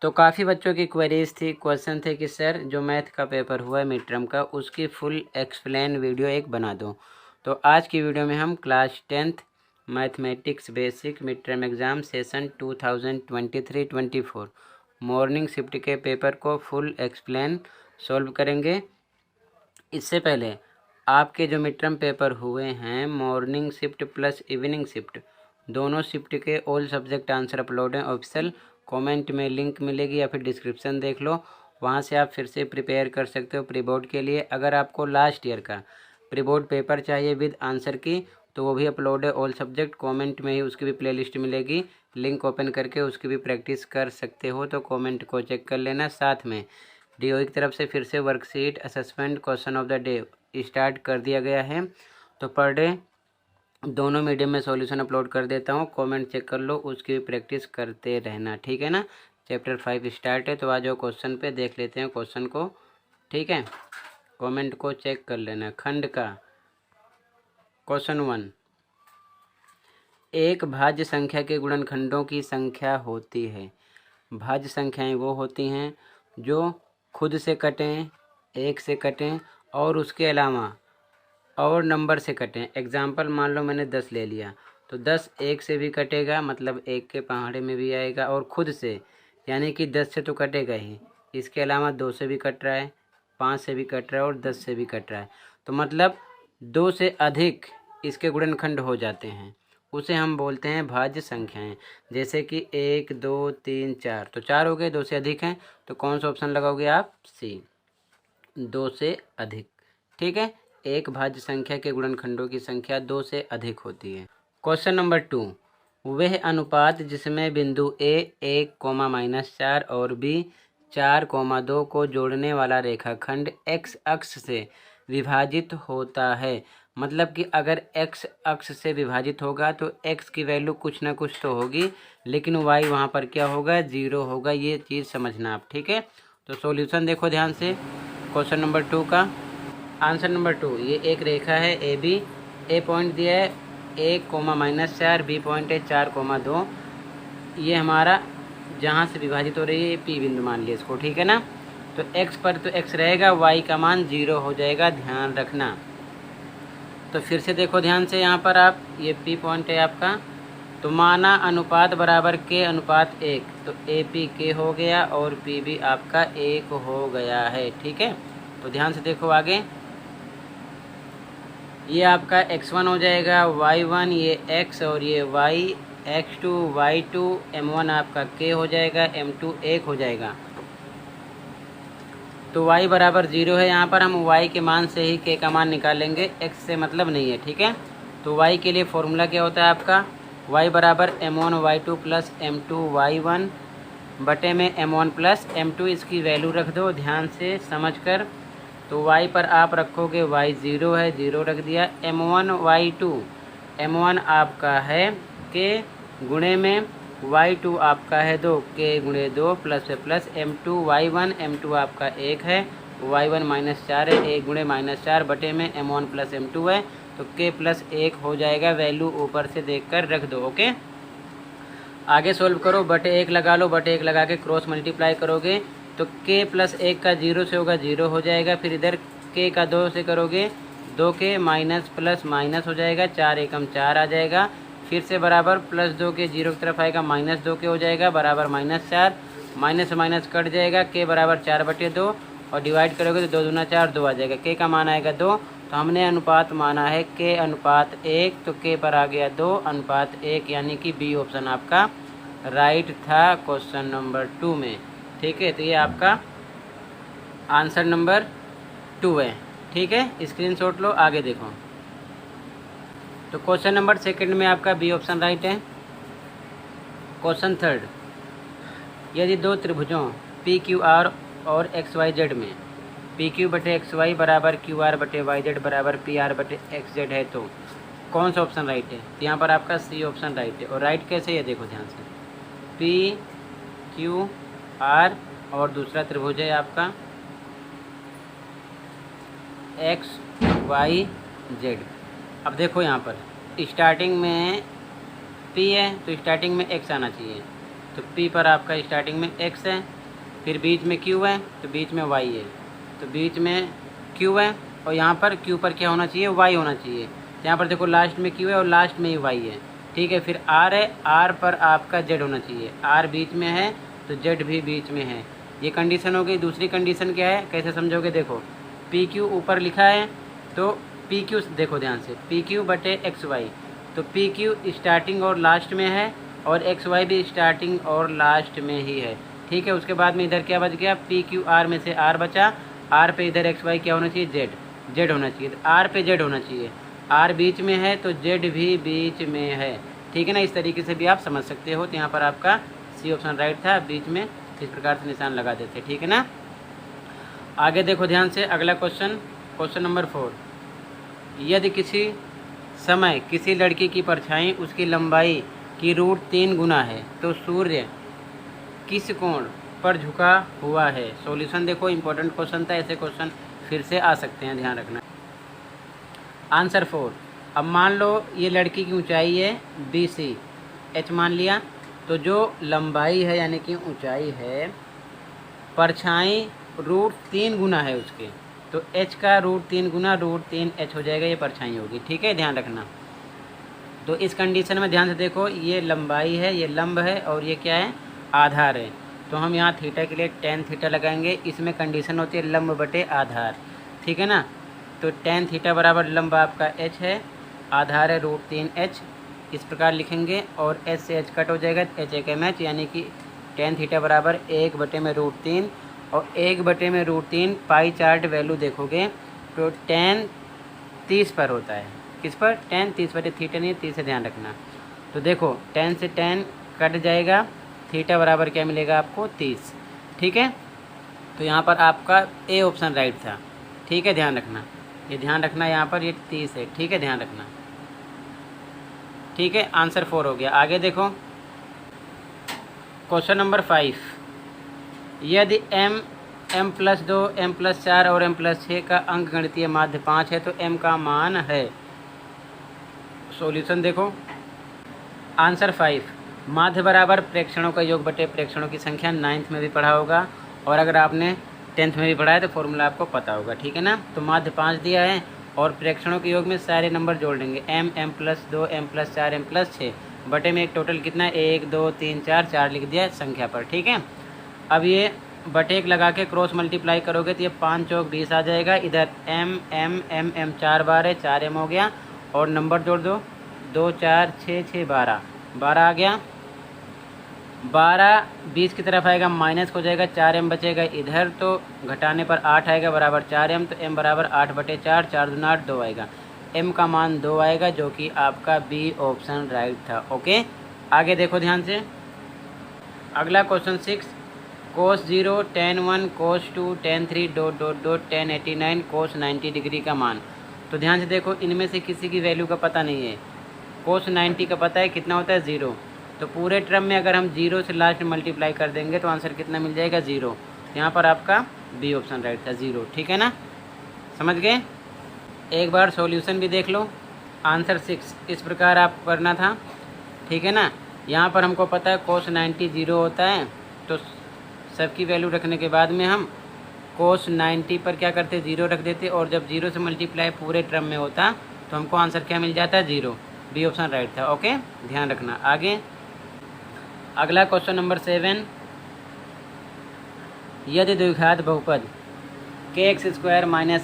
तो काफ़ी बच्चों की क्वेरीज थी, क्वेश्चन थे कि सर जो मैथ का पेपर हुआ है मिड टर्म का, उसकी फुल एक्सप्लेन वीडियो एक बना दो। तो आज की वीडियो में हम class 10th mathematics basic mid term exam session 2023-24 morning shift के पेपर को फुल एक्सप्लेन सॉल्व करेंगे। इससे पहले आपके जो मिड टर्म पेपर हुए हैं morning shift plus evening shift, दोनों शिफ्ट के ऑल सब्जेक्ट आंसर अपलोड हैं ऑफिशियल। कमेंट में लिंक मिलेगी या फिर डिस्क्रिप्शन देख लो, वहाँ से आप फिर से प्रिपेयर कर सकते हो प्री बोर्ड के लिए। अगर आपको लास्ट ईयर का प्री बोर्ड पेपर चाहिए विद आंसर की, तो वो भी अपलोड है ऑल सब्जेक्ट। कमेंट में ही उसकी भी प्लेलिस्ट मिलेगी, लिंक ओपन करके उसकी भी प्रैक्टिस कर सकते हो, तो कमेंट को चेक कर लेना। साथ में डीओ की तरफ से फिर से worksheet assessment question of the day start कर दिया गया है, तो पर डे दोनों मीडियम में सॉल्यूशन अपलोड कर देता हूँ, कमेंट चेक कर लो, उसकी भी प्रैक्टिस करते रहना, ठीक है ना। चैप्टर 5 स्टार्ट है, तो आ जाओ क्वेश्चन पे, देख लेते हैं क्वेश्चन को, ठीक है। कमेंट को चेक कर लेना। खंड का क्वेश्चन 1, एक भाज्य संख्या के गुणनखंडों की संख्या होती है। भाज्य संख्याएं वो होती हैं जो खुद से कटें, एक से कटें और उसके अलावा और नंबर से कटें। एग्जाम्पल मान लो मैंने 10 ले लिया, तो 10 एक से भी कटेगा, मतलब एक के पहाड़े में भी आएगा, और खुद से यानी कि 10 से तो कटेगा ही, इसके अलावा 2 से भी कट रहा है, 5 से भी कट रहा है और 10 से भी कट रहा है, तो मतलब 2 से अधिक इसके गुणनखंड हो जाते हैं, उसे हम बोलते हैं भाज्य संख्याएं। जैसे कि 1 2 3 4, तो 4 हो गए, 2 से अधिक हैं, तो कौन सा ऑप्शन लगाओगे आप? सी, 2 से अधिक, ठीक है। एक भाज्य संख्या के गुणनखंडों की संख्या 2 से अधिक होती है। क्वेश्चन नंबर 2, वह अनुपात जिसमें बिंदु ए 1, और बी 4, 2 को जोड़ने वाला रेखाखंड एक्स अक्ष से विभाजित होता है। मतलब कि अगर एक्स अक्ष से विभाजित होगा तो एक्स की वैल्यू कुछ ना कुछ तो होगी, लेकिन वाई वहाँ पर क्या होगा? 0 होगा। ये चीज़ समझना आप, ठीक है। तो सॉल्यूशन देखो ध्यान से क्वेश्चन नंबर 2 का। आंसर नंबर 2, ये एक रेखा है ए बी, ए पॉइंट दिया है 1, बी पॉइंट है 4, 2, ये हमारा जहाँ से विभाजित हो रही है पी बिंदु मान लिया इसको, ठीक है ना। तो एक्स पर तो एक्स रहेगा, वाई का मान 0 हो जाएगा, ध्यान रखना। तो फिर से देखो ध्यान से, यहाँ पर आप ये पी पॉइंट है आपका, तो माना अनुपात बराबर के अनुपात 1, तो ए पी के हो गया और पी भी आपका 1 हो गया है, ठीक है। तो ध्यान से देखो आगे, ये आपका x1 हो जाएगा, y1 ये x और ये y, x2 y2, m1 आपका k हो जाएगा, m2 1 हो जाएगा। तो y बराबर 0 है, यहाँ पर हम y के मान से ही k का मान निकालेंगे, x से मतलब नहीं है, ठीक है। तो y के लिए फॉर्मूला क्या होता है आपका? y बराबर m1 y2 plus m2 y1 बटे में m1 प्लस m2, इसकी वैल्यू रख दो ध्यान से समझ कर। तो y पर आप रखोगे y 0 है, 0 रख दिया। m1 y2, m1 आपका है k गुणे में y2 आपका है 2, k गुणे 2 प्लस से प्लस m2 y1, m2 आपका 1 है, y1 -4 है, 1 गुणे -4 बटे में m1 प्लस m2 है, तो k प्लस 1 हो जाएगा। वैल्यू ऊपर से देखकर रख दो, ओके। आगे सोल्व करो, बटे 1 लगा लो, बटे 1 लगा के क्रॉस मल्टीप्लाई करोगे तो k प्लस 1 का 0 से होगा, 0 हो जाएगा। फिर इधर k का 2 से करोगे, 2k माइनस प्लस माइनस हो जाएगा, 4 एकम 4 आ जाएगा। फिर से बराबर प्लस 2k 0 की तरफ आएगा, -2k हो जाएगा, बराबर -4, माइनस से माइनस कट जाएगा, k बराबर 4/2 और डिवाइड करोगे तो 2 दूना 4, 2 आ जाएगा। k का मान आएगा 2, तो हमने अनुपात माना है k अनुपात 1, तो k पर आ गया 2 अनुपात 1, यानी कि बी ऑप्शन आपका राइट था क्वेश्चन नंबर 2 में, ठीक है। तो ये आपका आंसर नंबर 2 है, ठीक है। स्क्रीनशॉट लो, आगे देखो। तो क्वेश्चन नंबर 2 में आपका बी ऑप्शन राइट है। क्वेश्चन 3, यदि दो त्रिभुजों पी क्यू आर और एक्स वाई जेड में पी क्यू बटे एक्स वाई बराबर क्यू आर बटे वाई जेड बराबर पी आर बटे एक्स जेड है, तो कौन सा ऑप्शन राइट है? तो यहाँ पर आपका सी ऑप्शन राइट है। और राइट कैसे है देखो ध्यान से, पी क्यू आर और दूसरा त्रिभुज है आपका एक्स वाई जेड। अब देखो यहाँ पर स्टार्टिंग में P है, तो स्टार्टिंग में x आना चाहिए, तो P पर आपका स्टार्टिंग में x है, फिर बीच में Q है तो बीच में y है, तो बीच में Q है और यहाँ पर Q पर क्या होना चाहिए, y होना चाहिए। यहाँ पर देखो लास्ट में Q है और लास्ट में ही y है, ठीक है। फिर R है, R पर आपका Z होना चाहिए, R बीच में है तो Z भी बीच में है। ये कंडीशन हो गई। दूसरी कंडीशन क्या है, कैसे समझोगे, देखो PQ ऊपर लिखा है तो PQ देखो ध्यान से, PQ बटे XY, तो PQ स्टार्टिंग और लास्ट में है और XY भी स्टार्टिंग और लास्ट में ही है, ठीक है। उसके बाद में इधर क्या बच गया, PQR में से R बचा, R पे इधर XY क्या होना चाहिए, Z होना चाहिए, तो R पे Z होना चाहिए। R बीच में है तो Z भी बीच में है, ठीक है ना। इस तरीके से भी आप समझ सकते हो। तो यहाँ पर आपका सी ऑप्शन राइट था, बीच में इस प्रकार से निशान लगा देते, ठीक है ना। आगे देखो ध्यान से, अगला क्वेश्चन, क्वेश्चन नंबर 4। यदि किसी समय किसी लड़की की परछाई उसकी लंबाई की √3 गुना है तो सूर्य किस कोण पर झुका हुआ है। सॉल्यूशन देखो, इंपॉर्टेंट क्वेश्चन था, ऐसे क्वेश्चन फिर से आ सकते हैं, ध्यान रखना। आंसर 4। अब मान लो ये लड़की की ऊंचाई है BC, H मान लिया, तो जो लंबाई है यानी कि ऊंचाई है, परछाई √3 गुना है उसके, तो H का √3 गुना √3H हो जाएगा, ये परछाई होगी, ठीक है, ध्यान रखना। तो इस कंडीशन में ध्यान से देखो, ये लंबाई है, ये लंब है और ये क्या है, आधार है। तो हम यहाँ थीटा के लिए tan थीटा लगाएंगे। इसमें कंडीशन होती है लंब बटे आधार, ठीक है ना। तो tan थीटा बराबर लंब आपका H है, आधार है √3H, इस प्रकार लिखेंगे और H से H कट हो जाएगा, H एक MH, यानी कि tan थीटा बराबर 1/√3 और 1/√3 पाई चार्ट वैल्यू देखोगे तो tan 30 पर होता है। किस पर, tan 30 बटे थीटा नहीं है, 30 से ध्यान रखना। तो देखो tan से tan कट जाएगा, थीटा बराबर क्या मिलेगा आपको, 30, ठीक है। तो यहाँ पर आपका ए ऑप्शन राइट था, ठीक है, ध्यान रखना, ये ध्यान रखना, यहाँ पर ये 30 है, ठीक है, ध्यान रखना, ठीक है। आंसर 4 हो गया। आगे देखो क्वेश्चन नंबर 5। यदि m+2 m+4 और m+6 का अंक गणितीय माध्य 5 है तो m का मान है। सॉल्यूशन देखो, आंसर 5, माध्य बराबर प्रेक्षणों का योग बटे प्रेक्षणों की संख्या। 9th में भी पढ़ा होगा और अगर आपने 10th में भी पढ़ा है तो फॉर्मूला आपको पता होगा, ठीक है ना। तो माध्य 5 दिया है और प्रेक्षणों के योग में सारे नंबर जोड़ लेंगे, m+2 m+4 m+6 बटे में एक टोटल कितना है, 1 2 3 4 लिख दिया संख्या पर, ठीक है। अब ये बटे 1 लगा के क्रॉस मल्टीप्लाई करोगे तो ये 5 चौक 20 आ जाएगा। इधर m 4 बार है, 4m हो गया और नंबर जोड़ दो, 2 4 6 6 12 आ गया। 12 20 की तरफ आएगा, माइनस हो जाएगा, 4m बचेगा इधर, तो घटाने पर 8 आएगा बराबर 4m, तो m बराबर 8/4, 4 दूना 8, 2 आएगा। m का मान 2 आएगा, जो कि आपका बी ऑप्शन राइट था, ओके। आगे देखो ध्यान से, अगला question 6। cos 0 tan 1 cos 2 tan 3 ... tan 89 cos 90 degree का मान। तो ध्यान से देखो, इनमें से किसी की वैल्यू का पता नहीं है। cos 90 का पता है, कितना होता है, 0, तो पूरे टर्म में अगर हम 0 से लास्ट में मल्टीप्लाई कर देंगे तो आंसर कितना मिल जाएगा, 0। यहाँ पर आपका बी ऑप्शन राइट था, 0, ठीक है ना, समझ गए। एक बार सॉल्यूशन भी देख लो। आंसर 6 इस प्रकार आपको करना था, ठीक है ना। यहाँ पर हमको पता है cos 90 0 होता है, तो सबकी वैल्यू रखने के बाद में हम cos 90 पर क्या करते, 0 रख देते, और जब 0 से मल्टीप्लाई पूरे टर्म में होता तो हमको आंसर क्या मिल जाता है, 0। बी ऑप्शन राइट था, ओके, ध्यान रखना। आगे अगला क्वेश्चन नंबर 7। यदि द्विघात बहुपद kx² -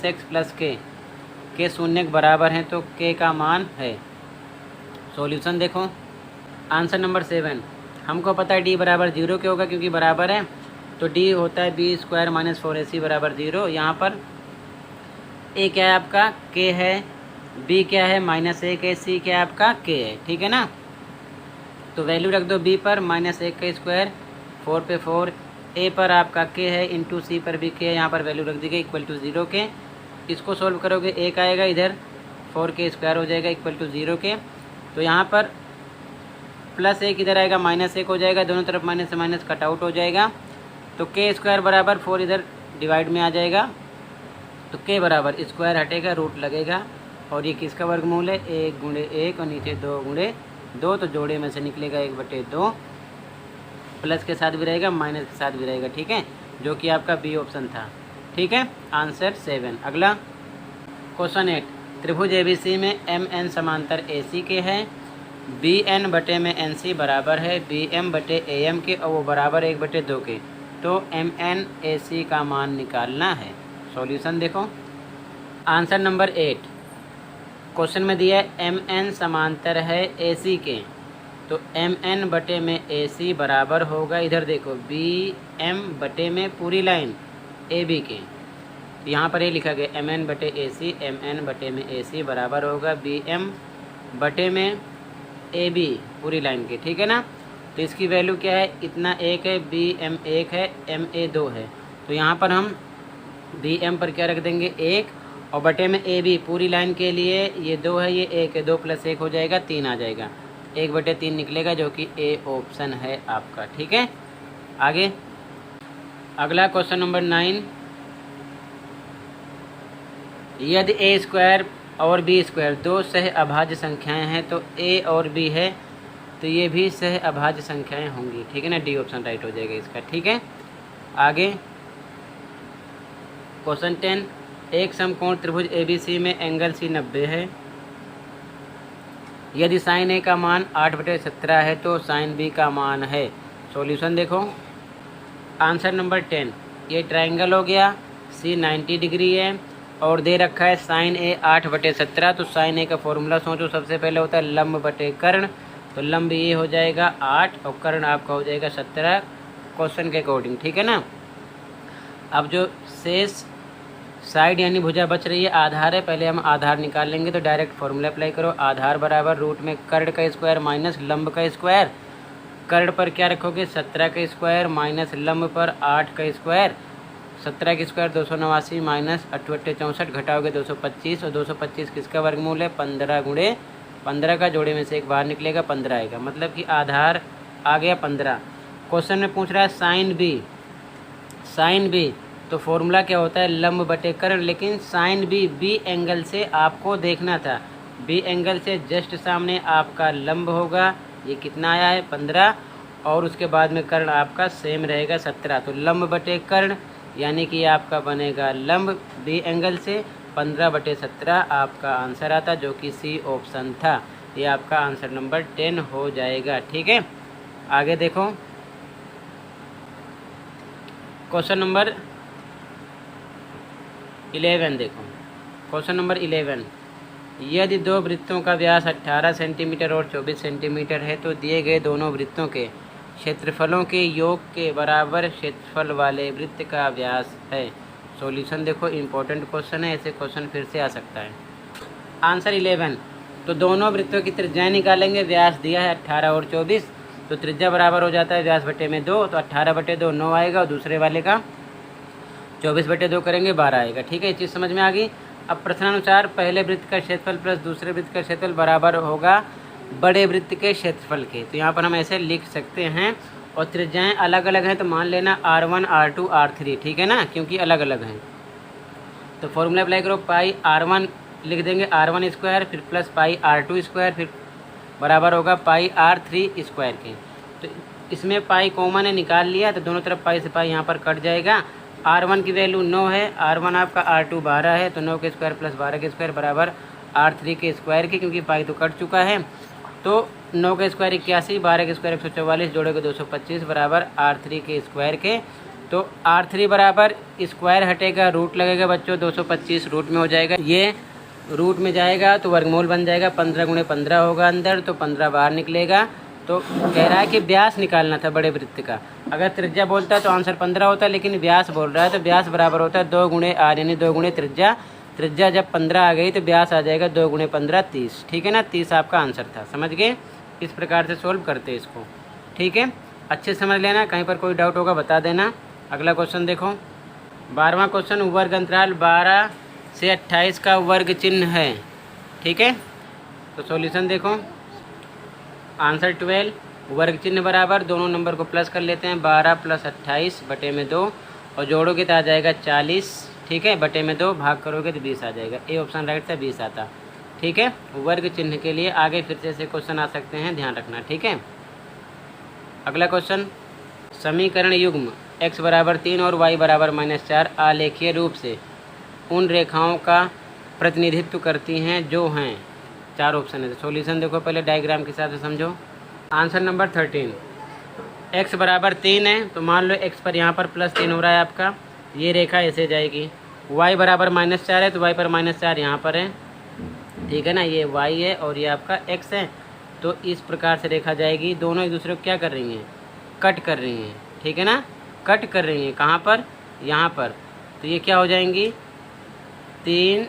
x + k के शून्य के बराबर हैं तो k का मान है। सॉल्यूशन देखो, आंसर नंबर 7, हमको पता है d बराबर 0 के होगा क्योंकि बराबर है, तो d होता है b² - 4ac बराबर 0। यहाँ पर a क्या है आपका, k है, b क्या है, -1 है, c क्या है आपका, k है, ठीक है ना। तो वैल्यू रख दो b पर, -1 का स्क्वायर, 4 पे 4, a पर आपका k है, इंटू c पर भी k है, यहाँ पर वैल्यू रख दी गई =0 के। इसको सोल्व करोगे 1 आएगा, इधर 4k² हो जाएगा =0 के। तो यहाँ पर +1 इधर आएगा, -1 हो जाएगा, दोनों तरफ माइनस से माइनस कट आउट हो जाएगा, तो k² बराबर 4 इधर डिवाइड में आ जाएगा, तो k बराबर स्क्वायर हटेगा, रूट लगेगा, और ये किसका वर्गमूल है, 1 × 1 और नीचे 2 × 2, तो जोड़े में से निकलेगा 1/2। प्लस के साथ भी रहेगा, माइनस के साथ भी रहेगा, ठीक है, जो कि आपका बी ऑप्शन था, ठीक है। आंसर 7। अगला क्वेश्चन 8, त्रिभुज ABC में MN समांतर AC के है, BN बटे में NC बराबर है BM बटे AM के और वो बराबर 1/2 के, तो MN AC का मान निकालना है। सॉल्यूशन देखो, आंसर नंबर 8 क्वेश्चन में दिया है MN समांतर है AC के, तो MN बटे में AC बराबर होगा, इधर देखो BM बटे में पूरी लाइन AB के, यहाँ पर ये लिखा गया MN बटे AC, MN बटे में AC बराबर होगा BM बटे में AB पूरी लाइन के, ठीक है ना। तो इसकी वैल्यू क्या है, इतना 1 है, BM 1 है, MA 2 है, तो यहाँ पर हम BM पर क्या रख देंगे 1 और बटे में AB पूरी लाइन के लिए ये 2 है, ये 1 है, 2 + 1 हो जाएगा 3 आ जाएगा, 1/3 निकलेगा, जो कि A ऑप्शन है आपका, ठीक है। आगे अगला क्वेश्चन नंबर 9, यदि A² और B² दो सह अभाज्य संख्याएं हैं तो A और B है, तो ये भी सह अभाज्य संख्याएं होंगी, ठीक है ना, डी ऑप्शन राइट हो जाएगा इसका, ठीक है। आगे क्वेश्चन 10, एक समकोण त्रिभुज ABC में एंगल C 90 है, यदि साइन A का मान 8/17 है तो साइन B का मान है। सॉल्यूशन देखो, आंसर नंबर 10, ये ट्रायंगल हो गया, C 90 डिग्री है और दे रखा है साइन A 8/17, तो साइन A का फॉर्मूला सोचो, सबसे पहले होता है लंब बटे कर्ण, तो लंब ये हो जाएगा 8 और कर्ण आपका हो जाएगा 17 क्वेश्चन के अकॉर्डिंग, ठीक है ना। अब जो शेष साइड यानी भुजा बच रही है आधार है, पहले हम आधार निकाल लेंगे, तो डायरेक्ट फॉर्मूला अप्लाई करो, आधार बराबर रूट में कर्ण का स्क्वायर माइनस लंब का स्क्वायर, कर्ण पर क्या रखोगे 17 का स्क्वायर माइनस लंब पर 8 का स्क्वायर, 17 का स्क्वायर 289 माइनस 8 × 64 घटाओगे 225 और 225 किसका वर्गमूल है 15 × 15 का जोड़े में से एक बाहर निकलेगा 15 आएगा, मतलब कि आधार आ गया 15। क्वेश्चन में पूछ रहा है साइन बी तो फॉर्मूला क्या होता है लंब बटे कर्ण, लेकिन साइन बी एंगल से आपको देखना था, बी एंगल से जस्ट सामने आपका लंब होगा, ये कितना आया है 15 और उसके बाद में कर्ण आपका सेम रहेगा 17, तो लंब बटे कर्ण यानी कि आपका बनेगा लंब बी एंगल से 15/17 आपका आंसर आता, जो कि सी ऑप्शन था, ये आपका आंसर नंबर 10 हो जाएगा, ठीक है। आगे देखो क्वेश्चन नंबर 11 देखो, क्वेश्चन नंबर 11, यदि दो वृत्तों का व्यास 18 सेंटीमीटर और 24 सेंटीमीटर है तो दिए गए दोनों वृत्तों के क्षेत्रफलों के योग के बराबर क्षेत्रफल वाले वृत्त का व्यास है। सॉल्यूशन देखो, इंपॉर्टेंट क्वेश्चन है, ऐसे क्वेश्चन फिर से आ सकता है। आंसर 11, तो दोनों वृत्तों की त्रिज्याएं निकालेंगे, व्यास दिया है 18 और 24, तो त्रिज्या बराबर हो जाता है व्यास बटे में 2, तो 18/2 9 आएगा और दूसरे वाले का 24/2 करेंगे 12 आएगा, ठीक है, ये चीज़ समझ में आ गई। अब प्रश्नानुसार पहले वृत्त का क्षेत्रफल प्लस दूसरे वृत्त का क्षेत्रफल बराबर होगा बड़े वृत्त के क्षेत्रफल के, तो यहाँ पर हम ऐसे लिख सकते हैं, और त्रिज्याएं अलग अलग हैं तो मान लेना R1 R2 R3, ठीक है ना, क्योंकि अलग अलग हैं। तो फॉर्मूला अप्लाई करो, पाई R1 लिख देंगे R1 स्क्वायर, फिर प्लस पाई R2 स्क्वायर, फिर बराबर होगा पाई R3 स्क्वायर के। तो इसमें पाई कॉमन है, निकाल लिया, तो दोनों तरफ पाई से पाई यहाँ पर कट जाएगा। R1 की वैल्यू 9 है, R1 आपका R2 12 है, तो 9 के स्क्वायर प्लस 12 के स्क्वायर बराबर R3 के स्क्वायर के, क्योंकि पाई तो कट चुका है, तो 9 के स्क्वायर 81, 12 के स्क्वायर 144, जोड़ोगे 225 बराबर R3 के स्क्वायर के। तो R3 बराबर स्क्वायर हटेगा, रूट लगेगा बच्चों, 225 रूट में हो जाएगा, ये रूट में जाएगा तो वर्गमूल बन जाएगा, 15 × 15 होगा अंदर, तो 15 बाहर निकलेगा। तो कह रहा है कि व्यास निकालना था बड़े वृत्त का, अगर त्रिज्या बोलता है तो आंसर 15 होता है, लेकिन व्यास बोल रहा है तो व्यास बराबर होता है 2 × R यानी 2 × त्रिज्या, त्रिज्या जब 15 आ गई तो व्यास आ जाएगा 2 × 15 30, ठीक है ना, 30 आपका आंसर था, समझ गए। इस प्रकार से सोल्व करते हैं इसको, ठीक है, अच्छे समझ लेना, कहीं पर कोई डाउट होगा बता देना। अगला क्वेश्चन देखो, 12वां क्वेश्चन, वर्ग अंतराल 12 से 28 का वर्ग चिन्ह है, ठीक है। तो सॉल्यूशन देखो, आंसर 12, वर्ग चिन्ह बराबर दोनों नंबर को प्लस कर लेते हैं, 12 + 28 बटे में 2, और जोड़ोगे तो आ जाएगा 40, ठीक है, बटे में 2 भाग करोगे तो 20 आ जाएगा, ए ऑप्शन राइट था, 20 आता, ठीक है। वर्ग चिन्ह के लिए आगे फिर से ऐसे क्वेश्चन आ सकते हैं, ध्यान रखना, ठीक है। अगला क्वेश्चन समीकरण युग्म x बराबर 3 और y बराबर -4 आलेखीय रूप से उन रेखाओं का प्रतिनिधित्व करती हैं जो हैं, 4 ऑप्शन है। सॉल्यूशन देखो पहले डायग्राम के हिसाब से समझो। आंसर नंबर 13, x बराबर 3 है तो मान लो x पर यहाँ पर +3 हो रहा है आपका, ये रेखा ऐसे जाएगी। y बराबर -4 है तो y पर -4 यहाँ पर है, ठीक है ना, ये y है और ये आपका x है। तो इस प्रकार से रेखा जाएगी, दोनों एक दूसरे को क्या कर रही हैं, कट कर रही हैं, ठीक है ना, कट कर रही हैं। कहाँ पर, यहाँ पर। तो ये क्या हो जाएंगी, 3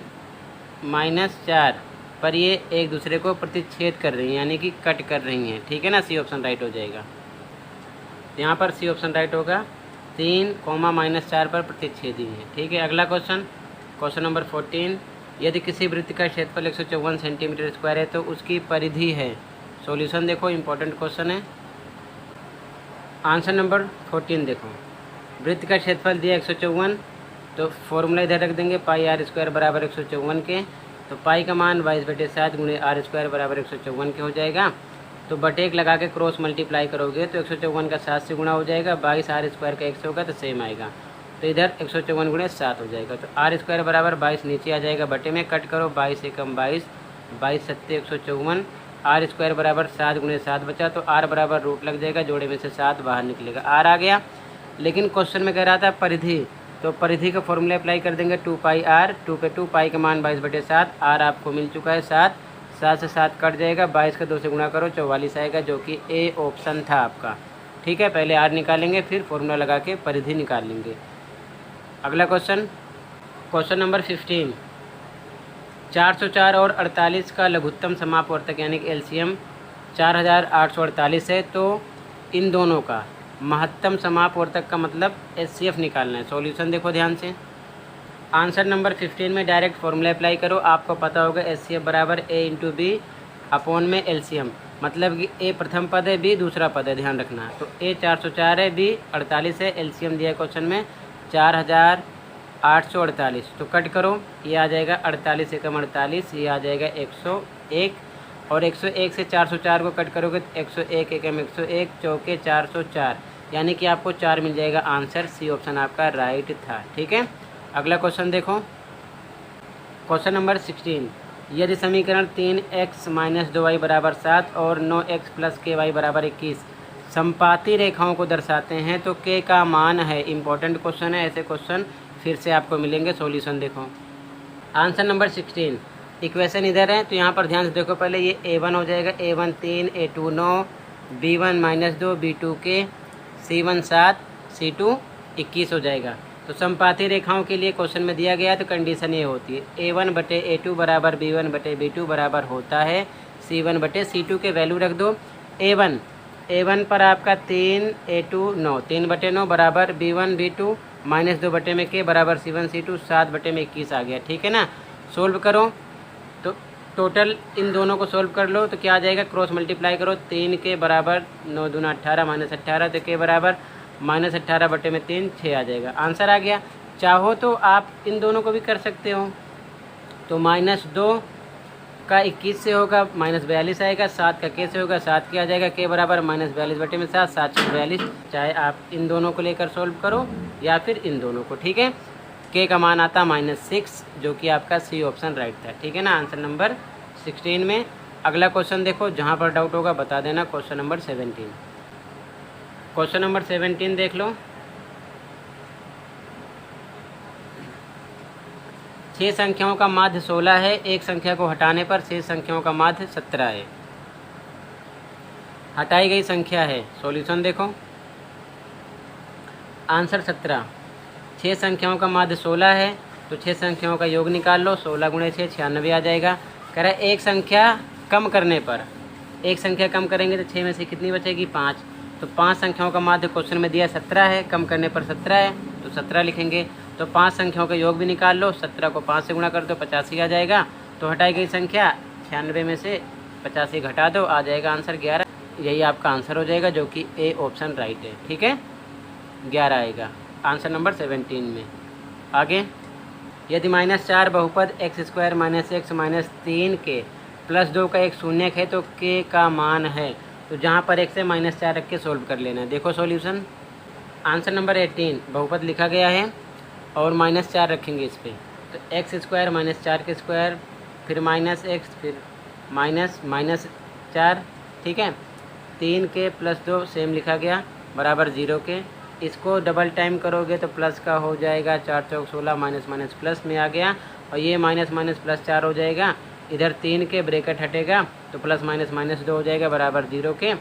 -4 पर ये एक दूसरे को प्रतिच्छेद कर रही हैं, यानी कि कट कर रही हैं, ठीक है ना। सी ऑप्शन राइट हो जाएगा, यहाँ पर सी ऑप्शन राइट होगा, 3, -4 पर प्रतिच्छेदी है, ठीक है। अगला क्वेश्चन, क्वेश्चन नंबर 14, यदि किसी वृत्त का क्षेत्रफल 154 सेंटीमीटर स्क्वायर है तो उसकी परिधि है। सॉल्यूशन देखो, इंपॉर्टेंट क्वेश्चन है। आंसर नंबर 14 देखो, वृत्त का क्षेत्रफल दिया 154, तो फॉर्मूला इधर रख देंगे, πr² बराबर 154 के, तो पाई का मान 22/7 गुणे r² बराबर 154 के हो जाएगा। तो बटे 1 लगा के क्रॉस मल्टीप्लाई करोगे तो 154 का 7 से गुणा हो जाएगा, 22 r² का 1 से होगा तो सेम आएगा, तो इधर 154 गुणे 7 हो जाएगा। तो r² बराबर 22 नीचे आ जाएगा, बटे में कट करो, 22 एकम 22, 22 सत्ते 154, r² बराबर 7 गुणे 7 बचा, तो r बराबर रूट लग जाएगा, जोड़े में से 7 बाहर निकलेगा, r आ गया। लेकिन क्वेश्चन में कह रहा था परिधि, तो परिधि का फॉर्मूला अप्लाई कर देंगे, 2πr, 2 पे 2, पाई का मान 22/7, r आपको मिल चुका है 7, 7 से 7 कट जाएगा, 22 का 2 से गुणा करो, 44 आएगा, जो कि ए ऑप्शन था आपका, ठीक है। पहले r निकालेंगे, फिर फॉर्मूला लगा के परिधि निकाल लेंगे। अगला क्वेश्चन, क्वेश्चन नंबर 15, 404 और 48 का लघुत्तम समापवर्तक यानी कि LCM 4848 है, तो इन दोनों का महत्तम समापवर्तक का मतलब HCF निकालना है। सॉल्यूशन देखो ध्यान से। आंसर नंबर 15 में डायरेक्ट फॉर्मूला अप्लाई करो, आपको पता होगा HCF बराबर A × B अपॉन में LCM, मतलब कि A प्रथम पद है, B दूसरा पद है, ध्यान रखना। तो A 404 है, B 48 है, LCM दिया है क्वेश्चन में 4848, तो कट करो, ये आ जाएगा 48 एकम 48, ये आ जाएगा 101, और 101 से 404 को कट करोगे तो 101 एकम 101, चौके 404, यानी कि आपको 4 मिल जाएगा। आंसर सी ऑप्शन आपका राइट था, ठीक है। अगला क्वेश्चन देखो, क्वेश्चन नंबर 16, यदि समीकरण 3x - 2y बराबर 7 और 9x + ky बराबर 21 संपाती रेखाओं को दर्शाते हैं तो k का मान है। इंपॉर्टेंट क्वेश्चन है, ऐसे क्वेश्चन फिर से आपको मिलेंगे। सॉल्यूशन देखो, आंसर नंबर 16, इक्वेशन इधर है तो यहाँ पर ध्यान से देखो, पहले ये A1 हो जाएगा, A1 3, A2 9, B1 -2, B2 k, C1 7, C2 21 हो जाएगा। तो संपाती रेखाओं के लिए क्वेश्चन में दिया गया तो कंडीशन ये होती है, A1/A2 बराबर B1/B2 बराबर होता है C1/C2 के वैल्यू रख दो। A1 पर आपका 3, A2 9, 3/9 बराबर B1 B2 -2 बटे में k बराबर C1 C2, 7 बटे में 21 आ गया, ठीक है ना। सोल्व करो तो टोटल इन दोनों को सोल्व कर लो तो क्या आ जाएगा, क्रॉस मल्टीप्लाई करो, 3 के बराबर 9 दूना 18 -18, तो के बराबर -18 बटे में 3 6 आ जाएगा, आंसर आ गया। चाहो तो आप इन दोनों को भी कर सकते हो, तो -2 का 21 से होगा -42 आएगा, 7 का k से होगा, 7 के आ जाएगा, k बराबर -42 बटे में 7, 7 से 42, चाहे आप इन दोनों को लेकर सोल्व करो या फिर इन दोनों को, ठीक है। k का मान आता -6, जो कि आपका सी ऑप्शन राइट था, ठीक है ना, आंसर नंबर 16 में। अगला क्वेश्चन देखो, जहाँ पर डाउट होगा बता देना। क्वेश्चन नंबर 17, क्वेश्चन नंबर 17 देख लो, 6 संख्याओं का माध्य 16 है, एक संख्या को हटाने पर 6 संख्याओं का माध्य 17 है। हटाई गई संख्या है, सॉल्यूशन देखो, आंसर 17, 6 संख्याओं का माध्य 16 है तो 6 संख्याओं का योग निकाल लो, 16 गुणे 6 96 आ जाएगा। कह रहा है एक संख्या कम करने पर, एक संख्या कम करेंगे तो 6 में से कितनी बचेगी, 5, तो 5 संख्याओं का माध्य क्वेश्चन में दिया 17 है, कम करने पर 17 है तो 17 लिखेंगे। तो 5 संख्याओं का योग भी निकाल लो, 17 को 5 से गुणा कर दो, 85 आ जाएगा। तो हटाई गई संख्या 96 में से 85 घटा दो, आ जाएगा आंसर 11। यही आपका आंसर हो जाएगा, जो कि ए ऑप्शन राइट है, ठीक है, 11 आएगा आंसर नंबर 17 में। आगे, यदि -4 बहुपद x² - x -3 के +2 का एक शून्यक है तो k का मान है। तो जहाँ पर x से -4 रख के सोल्व कर लेना है। देखो सॉल्यूशन, आंसर नंबर 18 बहुपद लिखा गया है और -4 रखेंगे इस पर, तो एक्स स्क्वायर -4 के स्क्वायर, फिर -x, फिर -4, ठीक है। 3 के +2 सेम लिखा गया बराबर 0 के। इसको डबल टाइम करोगे तो प्लस का हो जाएगा, 4 चौक 16, माइनस माइनस प्लस में आ गया, और ये माइनस माइनस प्लस 4 हो जाएगा। इधर 3 के ब्रैकेट हटेगा तो प्लस माइनस माइनस 2 हो जाएगा बराबर 0 के।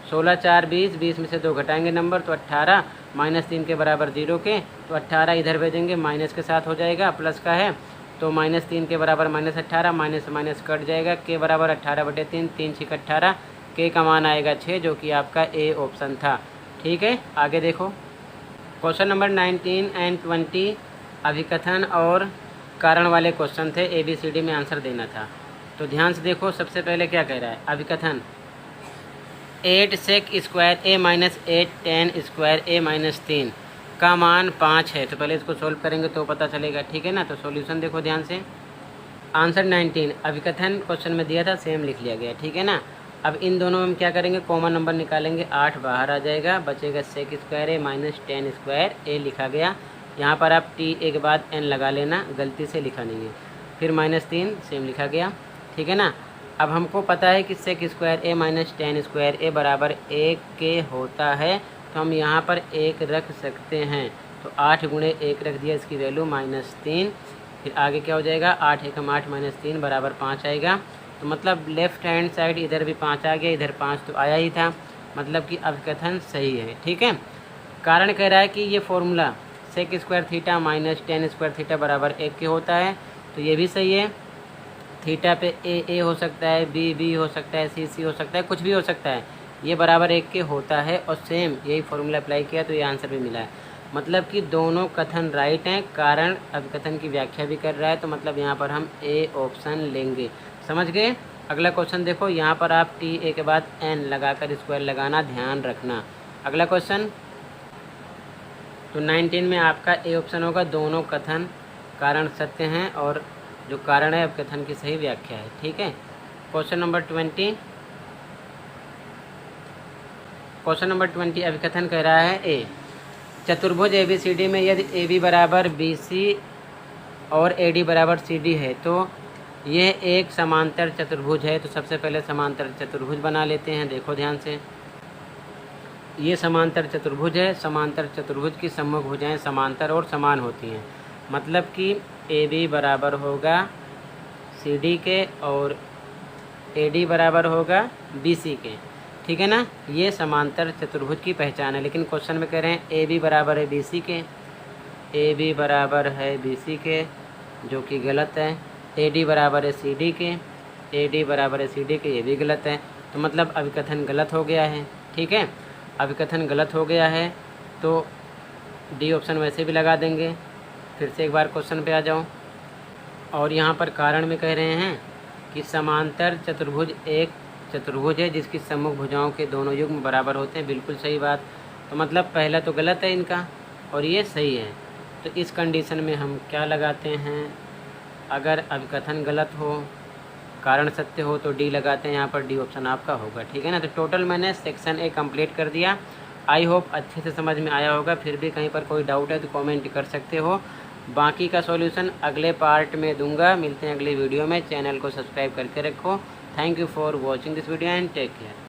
16 4 20, 20 में से 2 घटाएंगे नंबर तो 18, -3 के बराबर 0 के, तो 18 इधर भेजेंगे माइनस के साथ हो जाएगा, प्लस का है तो -3 के बराबर -18, माइनस माइनस कट जाएगा, के बराबर 18/3, 3 6 18, के का मान आएगा 6, जो कि आपका ए ऑप्शन था। ठीक है, आगे देखो क्वेश्चन नंबर 19 एंड 20 अभिकथन और कारण वाले क्वेश्चन थे, ABCD में आंसर देना था। तो ध्यान से देखो, सबसे पहले क्या कह रहा है अभिकथन, 8 sec square a - 8 tan square a - 3 का मान 5 है। तो पहले इसको सोल्व करेंगे तो पता चलेगा, ठीक है ना। तो सॉल्यूशन देखो ध्यान से, आंसर 19 अभिकथन क्वेश्चन में दिया था, सेम लिख लिया गया, ठीक है ना। अब इन दोनों में हम क्या करेंगे, कॉमन नंबर निकालेंगे, 8 बाहर आ जाएगा, बचेगा sec square a - tan square a लिखा गया। यहाँ पर आप t a के बाद n लगा लेना, गलती से लिखा नहीं है। फिर -3 सेम लिखा गया, ठीक है ना। अब हमको पता है कि sec square a - tan square a बराबर 1 के होता है, तो हम यहाँ पर 1 रख सकते हैं। तो 8 गुणे 1 रख दिया, इसकी वैल्यू -3। फिर आगे क्या हो जाएगा, 8 एकम 8 -3 बराबर 5 आएगा। तो मतलब लेफ़्ट हैंड साइड इधर भी 5 आ गया, इधर 5 तो आया ही था, मतलब कि अभिकथन सही है, ठीक है। कारण कह रहा है कि ये formula sec square theta - tan square theta बराबर 1 के होता है, तो ये भी सही है। थीटा पे a हो सकता है, b हो सकता है, c हो सकता है, कुछ भी हो सकता है, ये बराबर 1 के होता है। और सेम यही फॉर्मूला अप्लाई किया तो ये आंसर भी मिला है, मतलब कि दोनों कथन राइट हैं। कारण अभिकथन की व्याख्या भी कर रहा है, तो मतलब यहाँ पर हम ए ऑप्शन लेंगे, समझ गए। अगला क्वेश्चन देखो, यहाँ पर आप टी ए के बाद n लगाकर स्क्वायर लगाना ध्यान रखना। अगला क्वेश्चन, तो 19 में आपका ए ऑप्शन होगा, दोनों कथन कारण सत्य हैं और जो कारण है अभिकथन की सही व्याख्या है, ठीक है। क्वेश्चन नंबर 20, क्वेश्चन नंबर 20 अभिकथन कह रहा है ए, चतुर्भुज ABCD में यदि AB बराबर BC और AD बराबर CD है तो यह एक समांतर चतुर्भुज है। तो सबसे पहले समांतर चतुर्भुज बना लेते हैं, देखो ध्यान से, ये समांतर चतुर्भुज है। समांतर चतुर्भुज की सम्मुख भुजाएं समांतर और समान होती हैं, मतलब कि AB बराबर होगा CD के और AD बराबर होगा BC के, ठीक है ना। ये समांतर चतुर्भुज की पहचान है। लेकिन क्वेश्चन में कह रहे हैं AB बराबर है BC के, AB बराबर है BC के, जो कि गलत है। AD बराबर है CD के, AD बराबर है CD के, ये भी गलत है। तो मतलब अभिकथन गलत हो गया है, ठीक है। अभिकथन गलत हो गया है तो डी ऑप्शन वैसे भी लगा देंगे। फिर से एक बार क्वेश्चन पे आ जाओ, और यहाँ पर कारण में कह रहे हैं कि समांतर चतुर्भुज एक चतुर्भुज है जिसकी सम्मुख भुजाओं के दोनों युग्म बराबर होते हैं, बिल्कुल सही बात। तो मतलब पहला तो गलत है इनका और ये सही है। तो इस कंडीशन में हम क्या लगाते हैं, अगर अभिकथन गलत हो कारण सत्य हो तो डी लगाते हैं, यहाँ पर डी ऑप्शन आपका होगा, ठीक है ना। तो टोटल मैंने सेक्शन ए कंप्लीट कर दिया। आई होप अच्छे से समझ में आया होगा। फिर भी कहीं पर कोई डाउट है तो कमेंट कर सकते हो। बाकी का सॉल्यूशन अगले पार्ट में दूंगा। मिलते हैं अगले वीडियो में। चैनल को सब्सक्राइब करके रखो। Thank you for watching this video and take care.